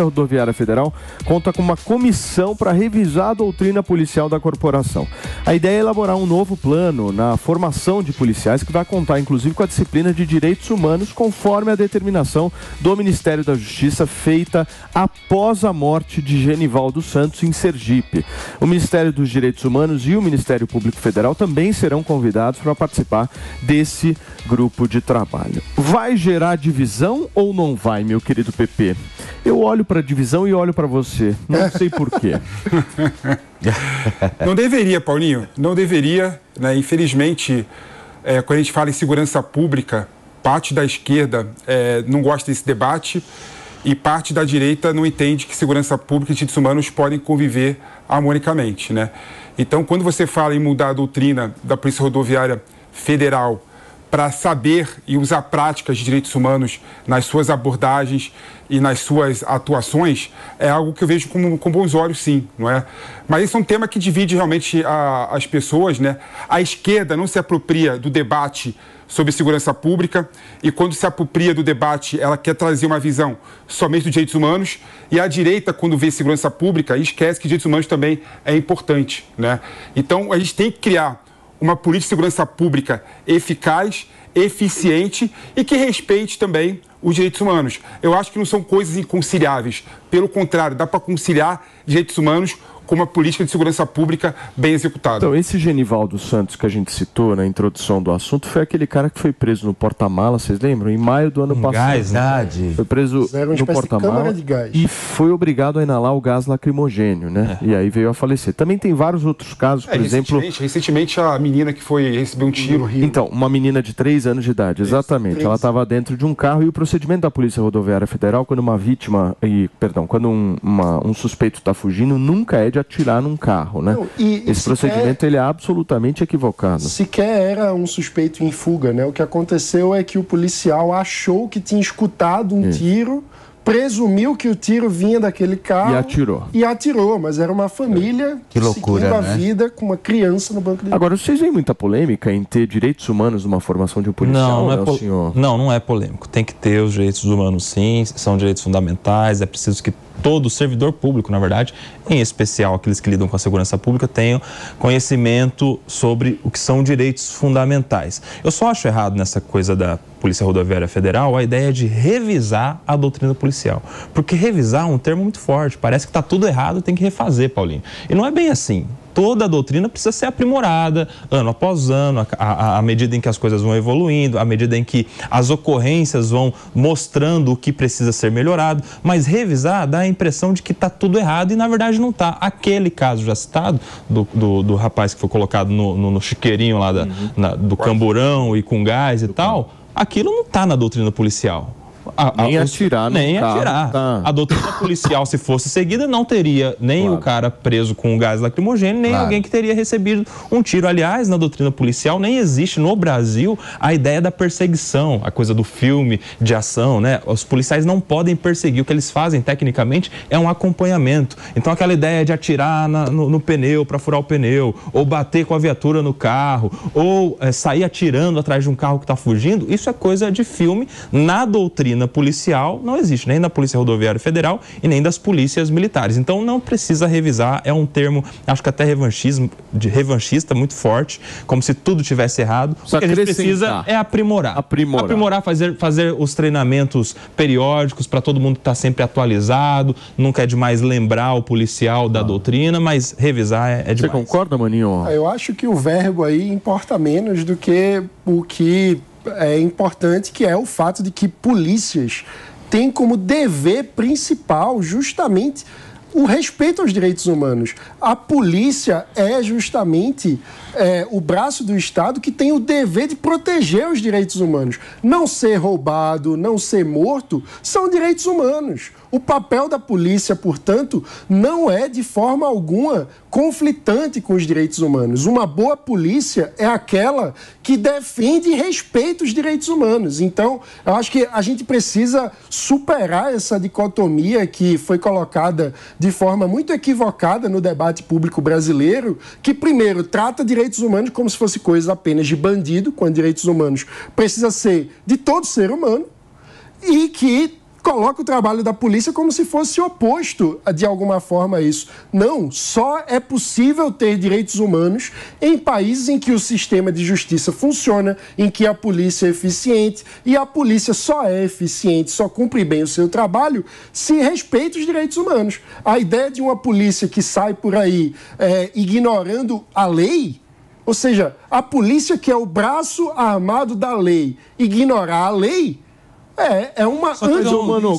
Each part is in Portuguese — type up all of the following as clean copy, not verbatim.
Polícia Rodoviária Federal conta com uma comissão para revisar a doutrina policial da corporação. A ideia é elaborar um novo plano na formação de policiais que vai contar, inclusive, com a disciplina de direitos humanos, conforme a determinação do Ministério da Justiça feita após a morte de Genivaldo Santos em Sergipe. O Ministério dos Direitos Humanos e o Ministério Público Federal também serão convidados para participar desse grupo de trabalho. Vai gerar divisão ou não vai, meu querido PP? Eu olho para a divisão e olho para você. Não sei por quê. Não deveria, Paulinho. Não deveria, né? Infelizmente, quando a gente fala em segurança pública, parte da esquerda não gosta desse debate e parte da direita não entende que segurança pública e direitos humanos podem conviver harmonicamente, né? Então, quando você fala em mudar a doutrina da Polícia Rodoviária Federal para saber e usar práticas de direitos humanos nas suas abordagens e nas suas atuações, é algo que eu vejo com bons olhos, sim, não é? Mas esse é um tema que divide realmente as pessoas, né? A esquerda não se apropria do debate sobre segurança pública e, quando se apropria do debate, ela quer trazer uma visão somente dos direitos humanos, e a direita, quando vê segurança pública, esquece que direitos humanos também é importante, né? Então, a gente tem que criar uma política de segurança pública eficaz, eficiente e que respeite também os direitos humanos. Eu acho que não são coisas inconciliáveis. Pelo contrário, dá para conciliar direitos humanos com uma política de segurança pública bem executada. Então, esse Genivaldo Santos que a gente citou na introdução do assunto foi aquele cara que foi preso no porta-mala, vocês lembram? Em maio do ano passado. Verdade. Foi preso no porta-mala e foi obrigado a inalar o gás lacrimogênio, né? E aí veio a falecer. Também tem vários outros casos, por exemplo... Recentemente a menina que recebeu um tiro. Então, uma menina de 3 anos de idade, exatamente. Ela estava dentro de um carro e o procedimento da Polícia Rodoviária Federal, quando uma vítima, quando um suspeito está fugindo, nunca é de atirar num carro, né? Não, esse procedimento ele é absolutamente equivocado. Sequer era um suspeito em fuga, né? O que aconteceu é que o policial achou que tinha escutado um tiro, presumiu que o tiro vinha daquele carro e atirou, mas era uma família que loucura, seguindo a né? vida com uma criança no banco de... Agora, vocês veem muita polêmica em ter direitos humanos numa formação de um policial? Não é polêmico. Tem que ter os direitos humanos, sim, são direitos fundamentais, é preciso que todo servidor público, na verdade, em especial aqueles que lidam com a segurança pública, tenham conhecimento sobre o que são direitos fundamentais. Eu só acho errado nessa coisa da Polícia Rodoviária Federal a ideia de revisar a doutrina policial. Porque revisar é um termo muito forte, parece que está tudo errado, tem que refazer, Paulinho. E não é bem assim. Toda a doutrina precisa ser aprimorada ano após ano, à medida em que as coisas vão evoluindo, à medida em que as ocorrências vão mostrando o que precisa ser melhorado, mas revisar dá a impressão de que está tudo errado e na verdade não está. Aquele caso já citado do rapaz que foi colocado no chiqueirinho lá do camburão e com gás e tal, aquilo não está na doutrina policial. Nem atirar. Tá. A doutrina policial, se fosse seguida, não teria nem o cara preso com gás lacrimogêneo, nem alguém que teria recebido um tiro. Aliás, na doutrina policial nem existe no Brasil a ideia da perseguição, a coisa do filme de ação, né? Os policiais não podem perseguir. O que eles fazem, tecnicamente, é um acompanhamento. Então, aquela ideia de atirar no pneu para furar o pneu, ou bater com a viatura no carro, ou sair atirando atrás de um carro que está fugindo, isso é coisa de filme. Na doutrina policial não existe, nem da Polícia Rodoviária Federal e nem das polícias militares. Então não precisa revisar, é um termo, acho que até revanchista muito forte, como se tudo tivesse errado. O que a gente precisa é aprimorar, fazer os treinamentos periódicos para todo mundo estar sempre atualizado. Nunca é demais lembrar o policial da doutrina, mas revisar é demais. Você concorda, Maninho? Eu acho que o verbo aí importa menos do que o que é importante, que é o fato de que polícias têm como dever principal justamente o respeito aos direitos humanos. A polícia é justamente o braço do Estado que tem o dever de proteger os direitos humanos. Não ser roubado, não ser morto, são direitos humanos. O papel da polícia, portanto, não é de forma alguma conflitante com os direitos humanos. Uma boa polícia é aquela que defende e respeita os direitos humanos. Então, eu acho que a gente precisa superar essa dicotomia que foi colocada de forma muito equivocada no debate público brasileiro, que, primeiro, trata direitos humanos como se fosse coisa apenas de bandido, quando direitos humanos precisa ser de todo ser humano, e que coloca o trabalho da polícia como se fosse oposto, de alguma forma, a isso. Não, só é possível ter direitos humanos em países em que o sistema de justiça funciona, em que a polícia é eficiente, e a polícia só é eficiente, só cumpre bem o seu trabalho se respeita os direitos humanos. A ideia de uma polícia que sai por aí ignorando a lei, ou seja, a polícia que é o braço armado da lei, ignorar a lei, é uma... Mano,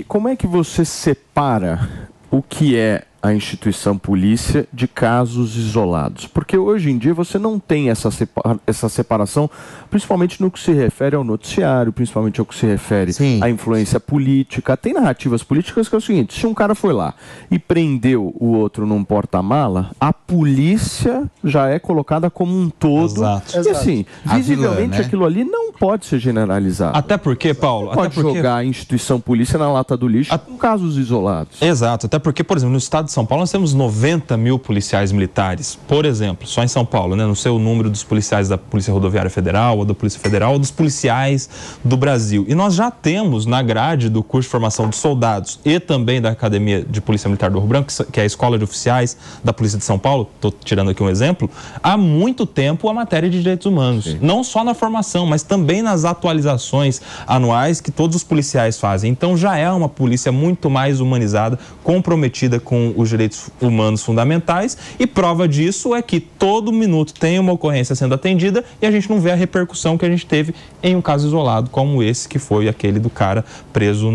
como é que você separa o que é a instituição polícia de casos isolados? Porque hoje em dia você não tem essa separação, principalmente no que se refere ao noticiário, principalmente ao que se refere à influência política. Tem narrativas políticas que é o seguinte: se um cara foi lá e prendeu o outro num porta-mala, a polícia já é colocada como um todo. Exato. E assim, visivelmente aquilo ali não pode ser generalizado. Até porque, Paulo... Pode jogar a instituição polícia na lata do lixo com casos isolados. Exato, até porque, por exemplo, no estado de São Paulo nós temos 90 mil policiais militares, por exemplo, só em São Paulo, né? Não sei o número dos policiais da Polícia Rodoviária Federal, ou da Polícia Federal, ou dos policiais do Brasil. E nós já temos na grade do curso de formação de soldados e também da Academia de Polícia Militar do Rio Branco, que é a Escola de Oficiais da Polícia de São Paulo, estou tirando aqui um exemplo, há muito tempo a matéria de direitos humanos. Sim. Não só na formação, mas também nas atualizações anuais que todos os policiais fazem. Então já é uma polícia muito mais humanizada, comprometida com os direitos humanos fundamentais, e prova disso é que todo minuto tem uma ocorrência sendo atendida e a gente não vê a repercussão que a gente teve em um caso isolado como esse, que foi aquele do cara preso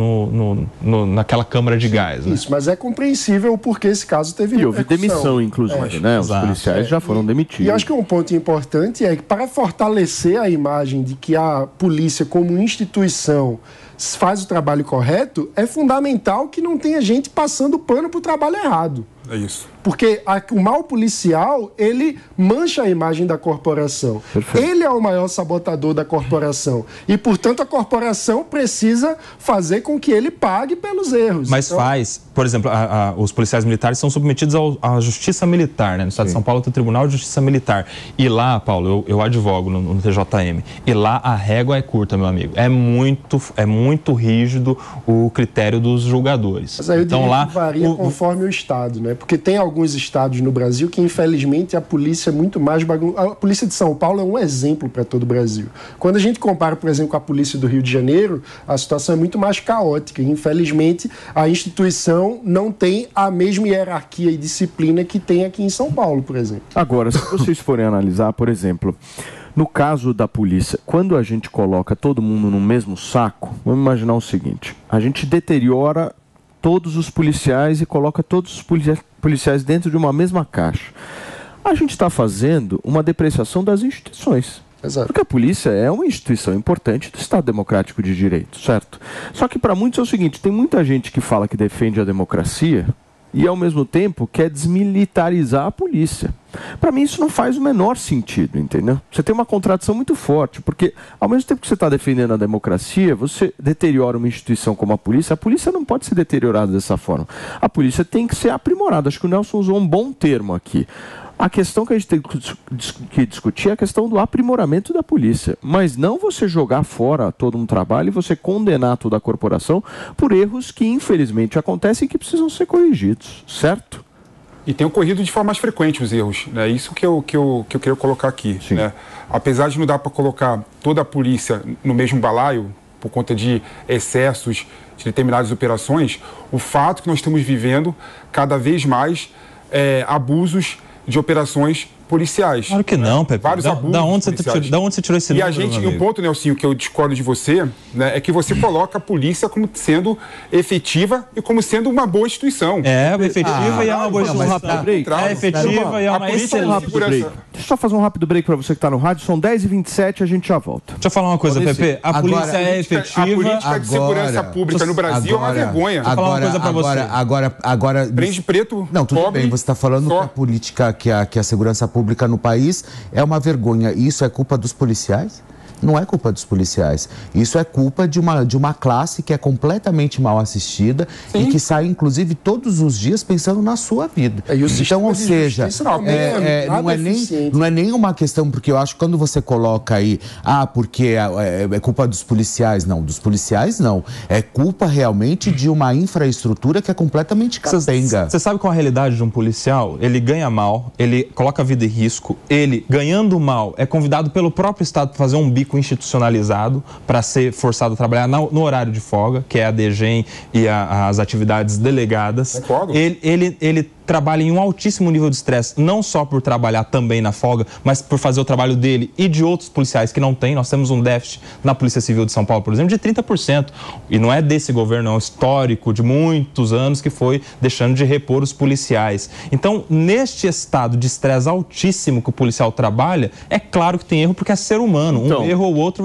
naquela câmara de gás. Né? Isso, mas é compreensível porque esse caso teve repercussão. E houve demissão, inclusive, né? Os policiais já foram demitidos. E acho que um ponto importante é que, para fortalecer a imagem de que a polícia como instituição faz o trabalho correto, é fundamental que não tenha gente passando pano para o trabalho errado. É isso. Porque o mal policial, ele mancha a imagem da corporação. Perfeito. Ele é o maior sabotador da corporação. E, portanto, a corporação precisa fazer com que ele pague pelos erros. Mas por exemplo, os policiais militares são submetidos à justiça militar, né? No estado de São Paulo tem o Tribunal de Justiça Militar. E lá, Paulo, eu advogo no TJM. E lá a régua é curta, meu amigo. É muito rígido o critério dos julgadores. Mas aí eu diria que varia conforme o estado, né? Porque tem alguns estados no Brasil que, infelizmente, a polícia é muito mais bagunçada. A polícia de São Paulo é um exemplo para todo o Brasil. Quando a gente compara, por exemplo, com a polícia do Rio de Janeiro, a situação é muito mais caótica. E, infelizmente, a instituição não tem a mesma hierarquia e disciplina que tem aqui em São Paulo, por exemplo. Agora, se vocês forem analisar, por exemplo, no caso da polícia, quando a gente coloca todo mundo no mesmo saco, vamos imaginar o seguinte: a gente deteriora todos os policiais e coloca todos os policiais dentro de uma mesma caixa. A gente está fazendo uma depreciação das instituições. Exato. Porque a polícia é uma instituição importante do Estado Democrático de Direito, certo? Só que para muitos é o seguinte: tem muita gente que fala que defende a democracia e, ao mesmo tempo, quer desmilitarizar a polícia. Para mim, isso não faz o menor sentido, entendeu? Você tem uma contradição muito forte, porque, ao mesmo tempo que você está defendendo a democracia, você deteriora uma instituição como a polícia não pode ser deteriorada dessa forma. A polícia tem que ser aprimorada. Acho que o Nelson usou um bom termo aqui. A questão que a gente tem que discutir é a questão do aprimoramento da polícia, mas não você jogar fora todo um trabalho e você condenar toda a corporação por erros que, infelizmente, acontecem e que precisam ser corrigidos, certo? E tem ocorrido de forma mais frequente os erros, né? Isso que eu queria colocar aqui, né? Apesar de não dar para colocar toda a polícia no mesmo balaio, por conta de excessos de determinadas operações, o fato que nós estamos vivendo cada vez mais abusos de operações policiais. Claro que não, Pepe. Vários abusos da onde você tirou esse número? E um ponto, Nelsinho, que eu discordo de você, né, é que você coloca a polícia como sendo efetiva e como sendo uma boa instituição. É efetiva e é uma boa instituição. É efetiva e é uma excelente. Deixa eu só fazer um rápido break para você que está no rádio. São 10h27, a gente já volta. Deixa eu falar uma coisa, Pepe. A polícia é efetiva. A política de segurança pública no Brasil é uma vergonha. Deixa eu falar uma coisa para você. Agora... Prende preto, não, tudo pobre, bem. Você está falando que a política, que a segurança pública no país é uma vergonha. Isso é culpa dos policiais? Não é culpa dos policiais. Isso é culpa de uma classe que é completamente mal assistida e que sai, inclusive, todos os dias pensando na sua vida. Então, ou seja, não é nem uma questão, porque eu acho que quando você coloca aí, porque é culpa dos policiais. Não, dos policiais não. É culpa realmente de uma infraestrutura que é completamente capenga. Você sabe qual é a realidade de um policial? Ele ganha mal, ele coloca a vida em risco, ele, ganhando mal, é convidado pelo próprio Estado para fazer um bico institucionalizado, para ser forçado a trabalhar no horário de folga, que é a DGEM e as atividades delegadas. Ele trabalha em um altíssimo nível de estresse, não só por trabalhar também na folga, mas por fazer o trabalho dele e de outros policiais que não tem. Nós temos um déficit na Polícia Civil de São Paulo, por exemplo, de 30%. E não é desse governo, é um histórico de muitos anos que foi deixando de repor os policiais. Então, neste estado de estresse altíssimo que o policial trabalha, é claro que tem erro, porque é ser humano. Um erro ou outro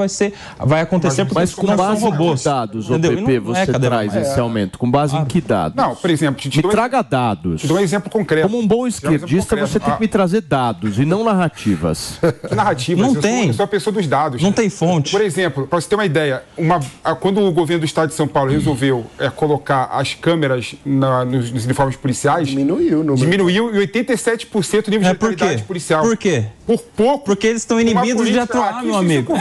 vai acontecer porque não são robôs. Dados, PP, você traz esse aumento? Com base em que dados? Não, por exemplo, me traga dados. Te dou um exemplo concreto. Como um bom esquerdista, você tem que me trazer dados e não narrativas. Que narrativas? Não tem. Eu sou a pessoa dos dados. Não tem fonte. Por exemplo, para você ter uma ideia, quando o governo do Estado de São Paulo resolveu colocar as câmeras nos uniformes policiais... Diminuiu o número. Diminuiu em 87% o nível de letalidade policial. Por quê? Por pouco. Porque eles estão inibidos de atuar, meu amigo.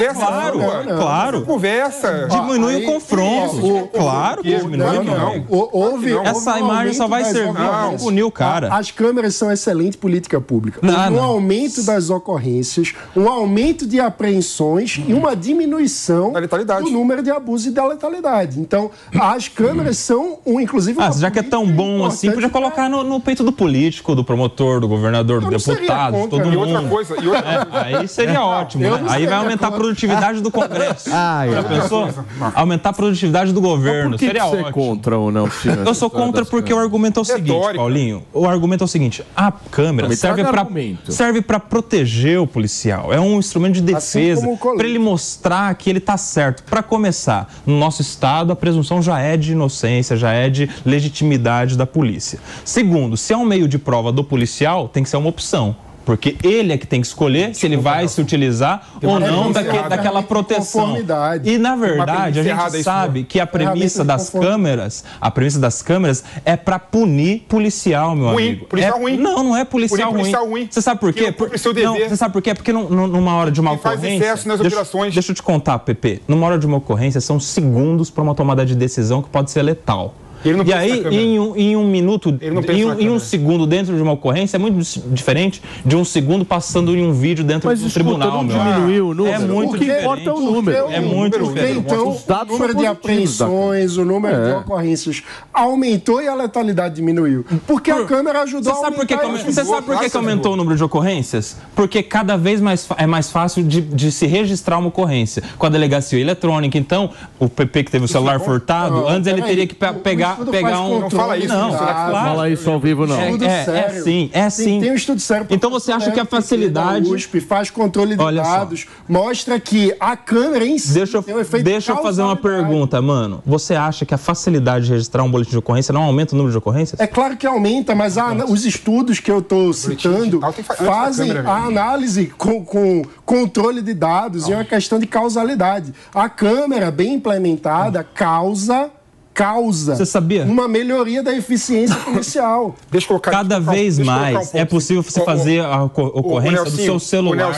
Claro. Conversa. Diminui o confronto. Claro que diminui, não. Essa imagem só vai servir para punir o cara. As câmeras são excelente política pública. Um aumento das ocorrências, um aumento de apreensões e uma diminuição do número de abuso e da letalidade. Então, as câmeras são, inclusive... já que é tão bom assim, podia colocar no peito do político, do promotor, do governador, do deputado, todo mundo. E outra coisa. Aí seria ótimo, né? Aí vai aumentar a produtividade do Congresso. Já pensou? Aumentar a produtividade do governo. Seria ótimo. Você é contra ou não, senhor? Eu sou contra porque o argumento é o seguinte, Paulinho. O argumento é o seguinte: a câmera serve para proteger o policial. É um instrumento de defesa para ele mostrar que ele está certo. Para começar, no nosso Estado, a presunção já é de inocência, já é de legitimidade da polícia. Segundo, se é um meio de prova do policial, tem que ser uma opção. Porque ele é que tem que escolher se ele vai se utilizar ou não daquela proteção. E, na verdade, a gente sabe que a premissa das câmeras é para punir policial, meu amigo. Policial ruim. Não é policial ruim. Você sabe por quê? Você sabe por quê? Porque numa hora de uma ocorrência... Deixa eu te contar, PP. Numa hora de uma ocorrência, são segundos para uma tomada de decisão que pode ser letal. E aí, em um minuto, em um segundo dentro de uma ocorrência, é muito diferente de um segundo passando em um vídeo dentro do tribunal. Não diminuiu o número. É muito o que importa é o número. É muito diferente. Então, o número de apreensões, o número de ocorrências aumentou e a letalidade diminuiu. Porque a câmera ajudou a aumentar. Você sabe por que aumentou o número de ocorrências? Porque cada vez é mais fácil de se registrar uma ocorrência com a delegacia eletrônica. Então, o PP que teve o celular furtado, antes ele teria que pegar um... Não fala isso. Não, fala isso ao vivo, não. É sim. Tem um estudo sério. Então você acha que a facilidade... A USP faz controle de dados, mostra que a câmera em si tem um efeito... Deixa eu fazer uma pergunta, mano. Você acha que a facilidade de registrar um boletim de ocorrência não aumenta o número de ocorrências? É claro que aumenta, mas os estudos que eu estou citando fazem a análise com controle de dados e é uma questão de causalidade. A câmera bem implementada causa Você sabia? Uma melhoria da eficiência policial. Cada vez mais é possível você fazer a ocorrência do seu celular.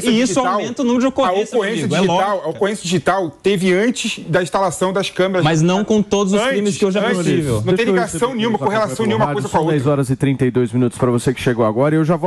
E isso aumenta o número de ocorrências. A ocorrência digital teve antes da instalação das câmeras. Mas não com todos os crimes que hoje é possível. Não tem ligação nenhuma, correlação nenhuma coisa com a outra. São 10 horas e 32 minutos para você que chegou agora e eu já vou